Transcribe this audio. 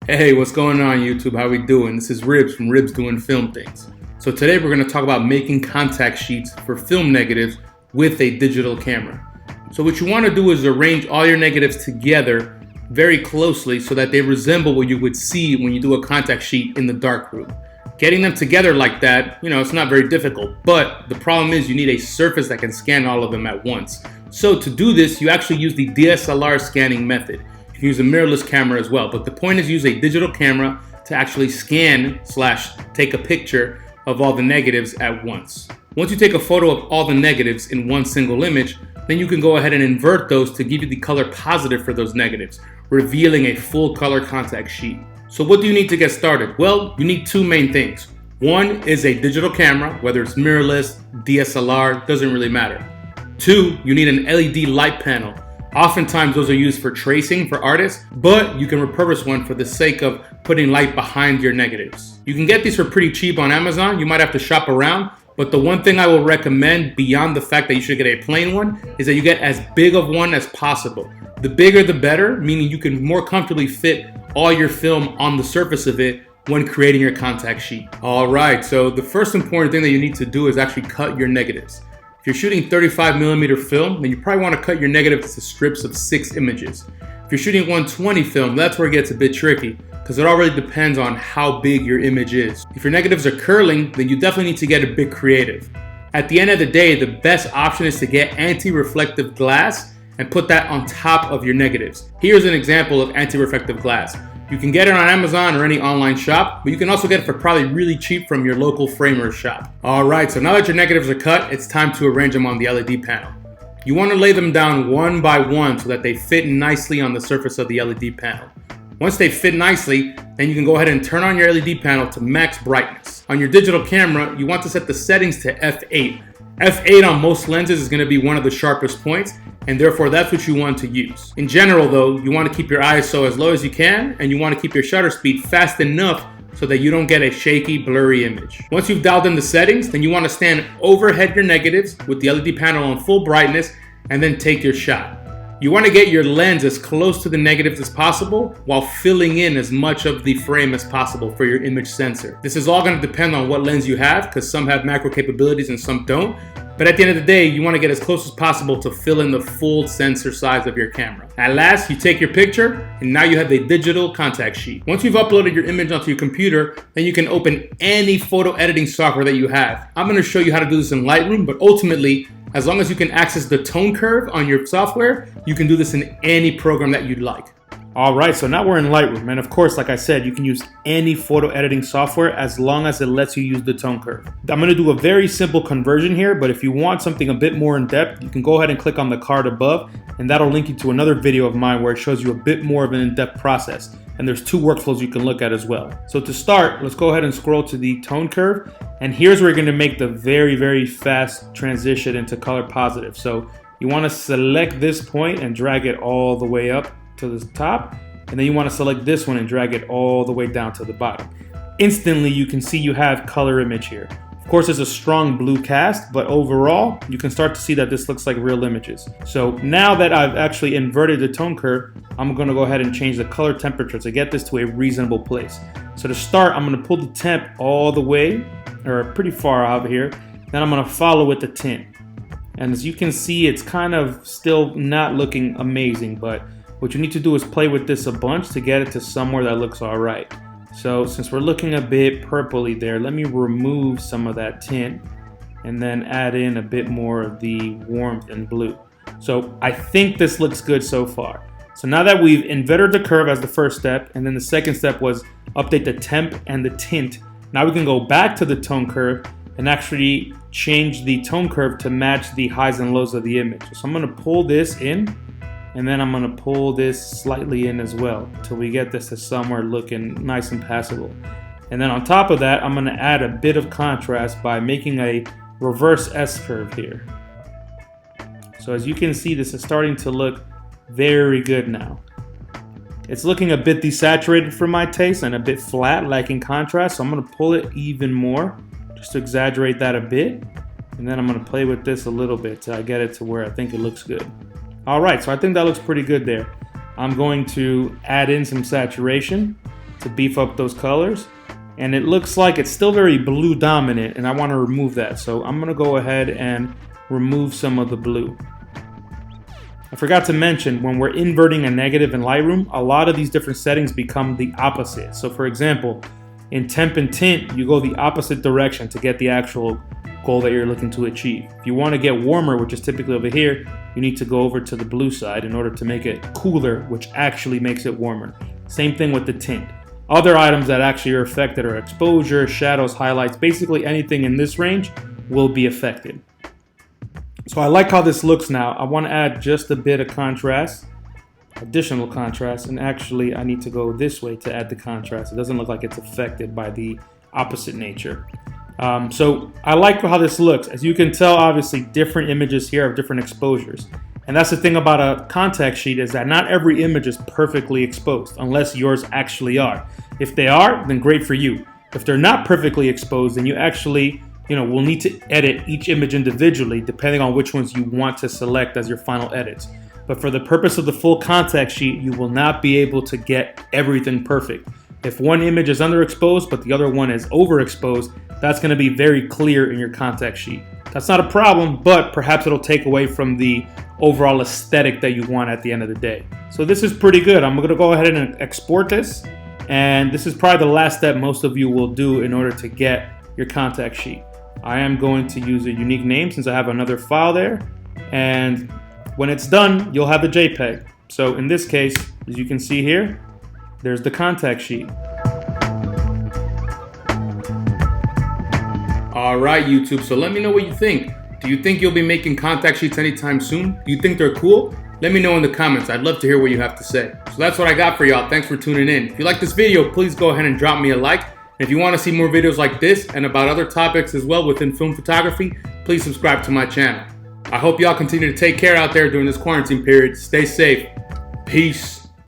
Hey, what's going on YouTube? How we doing? This is Ribs from Ribs Doing Film Things. So today we're going to talk about making contact sheets for film negatives with a digital camera. So what you want to do is arrange all your negatives together very closely so that they resemble what you would see when you do a contact sheet in the darkroom. Getting them together like that, it's not very difficult, but the problem is you need a surface that can scan all of them at once. So to do this, you actually use the DSLR scanning method. You can use a mirrorless camera as well, but the point is use a digital camera to actually scan/take a picture of all the negatives at once. Once you take a photo of all the negatives in one single image, then you can go ahead and invert those to give you the color positive for those negatives, revealing a full color contact sheet. So what do you need to get started? Well, you need two main things. One is a digital camera, whether it's mirrorless, DSLR, doesn't really matter. Two, you need an LED light panel. Oftentimes those are used for tracing for artists, but you can repurpose one for the sake of putting light behind your negatives. You can get these for pretty cheap on Amazon. You might have to shop around, but the one thing I will recommend beyond the fact that you should get a plain one is that you get as big of one as possible. The bigger the better, meaning you can more comfortably fit all your film on the surface of it when creating your contact sheet. All right, so the first important thing that you need to do is actually cut your negatives. If you're shooting 35mm film, then you probably want to cut your negatives to strips of 6 images. If you're shooting 120 film, that's where it gets a bit tricky because it all really depends on how big your image is. If your negatives are curling, then you definitely need to get a bit creative. At the end of the day, the best option is to get anti-reflective glass and put that on top of your negatives. Here's an example of anti-reflective glass. You can get it on Amazon or any online shop, but you can also get it for probably really cheap from your local framer's shop. Alright, so now that your negatives are cut, it's time to arrange them on the LED panel. You want to lay them down one by one so that they fit nicely on the surface of the LED panel. Once they fit nicely, then you can go ahead and turn on your LED panel to max brightness. On your digital camera, you want to set the settings to f8. f8 on most lenses is going to be one of the sharpest points, and therefore that's what you want to use. In general though, you want to keep your ISO as low as you can, and you want to keep your shutter speed fast enough so that you don't get a shaky, blurry image. Once you've dialed in the settings, then you want to stand overhead your negatives with the LED panel on full brightness and then take your shot. You want to get your lens as close to the negatives as possible while filling in as much of the frame as possible for your image sensor. This is all going to depend on what lens you have because some have macro capabilities and some don't. But at the end of the day, you want to get as close as possible to fill in the full sensor size of your camera. At last, you take your picture, and now you have a digital contact sheet. Once you've uploaded your image onto your computer, then you can open any photo editing software that you have. I'm going to show you how to do this in Lightroom, but ultimately, as long as you can access the tone curve on your software, you can do this in any program that you'd like. All right, so now we're in Lightroom, and of course, like I said, you can use any photo editing software as long as it lets you use the tone curve. I'm gonna do a very simple conversion here, but if you want something a bit more in depth, you can go ahead and click on the card above, and that'll link you to another video of mine where it shows you a bit more of an in-depth process. And there's 2 workflows you can look at as well. So to start, let's go ahead and scroll to the tone curve, and here's where you're gonna make the very, very fast transition into color positive. So you wanna select this point and drag it all the way up to the top, and then you want to select this one and drag it all the way down to the bottom. Instantly you can see you have color image here. Of course it's a strong blue cast, but overall you can start to see that this looks like real images. So now that I've actually inverted the tone curve, I'm going to go ahead and change the color temperature to get this to a reasonable place. So to start, I'm going to pull the temp all the way, or pretty far out here, then I'm going to follow with the tint. And as you can see, it's kind of still not looking amazing, but what you need to do is play with this a bunch to get it to somewhere that looks all right. So since we're looking a bit purpley there, let me remove some of that tint and then add in a bit more of the warmth and blue. So I think this looks good so far. So now that we've inverted the curve as the first step, and then the second step was update the temp and the tint, now we can go back to the tone curve and actually change the tone curve to match the highs and lows of the image. So I'm gonna pull this in, and then I'm gonna pull this slightly in as well till we get this to somewhere looking nice and passable. And then on top of that, I'm gonna add a bit of contrast by making a reverse S-curve here. So as you can see, this is starting to look very good now. It's looking a bit desaturated for my taste and a bit flat, lacking contrast, so I'm gonna pull it even more just to exaggerate that a bit. And then I'm gonna play with this a little bit till I get it to where I think it looks good. All right, so I think that looks pretty good there. I'm going to add in some saturation to to beef up those colors. And it looks like it's still very blue dominant, and I want to remove that. So I'm going to go ahead and remove some of the blue. I forgot to mention, when we're inverting a negative in Lightroom, a lot of these different settings become the opposite. So for example, in temp and tint, you go the opposite direction to get the actual goal that you're looking to achieve. If you want to get warmer, which is typically over here, you need to go over to the blue side in order to make it cooler, which actually makes it warmer. Same thing with the tint. Other items that actually are affected are exposure, shadows, highlights, basically anything in this range will be affected. So I like how this looks now. I want to add just a bit of contrast, additional contrast, and actually I need to go this way to add the contrast. It doesn't look like it's affected by the opposite nature. So I like how this looks. As you can tell, obviously different images here have different exposures. And that's the thing about a contact sheet, is that not every image is perfectly exposed unless yours actually are. If they are, then great for you. If they're not perfectly exposed, then you actually, will need to edit each image individually depending on which ones you want to select as your final edits. But for the purpose of the full contact sheet, you will not be able to get everything perfect. If one image is underexposed but the other one is overexposed, that's going to be very clear in your contact sheet. That's not a problem, but perhaps it'll take away from the overall aesthetic that you want at the end of the day. So this is pretty good. I'm going to go ahead and export this. And this is probably the last step most of you will do in order to get your contact sheet. I am going to use a unique name since I have another file there. And when it's done, you'll have the JPEG. So in this case, as you can see here, there's the contact sheet. All right, YouTube, so let me know what you think. Do you think you'll be making contact sheets anytime soon? Do you think they're cool? Let me know in the comments. I'd love to hear what you have to say. So that's what I got for y'all. Thanks for tuning in. If you like this video, please go ahead and drop me a like. And if you want to see more videos like this and about other topics as well within film photography, please subscribe to my channel. I hope y'all continue to take care out there during this quarantine period. Stay safe. Peace.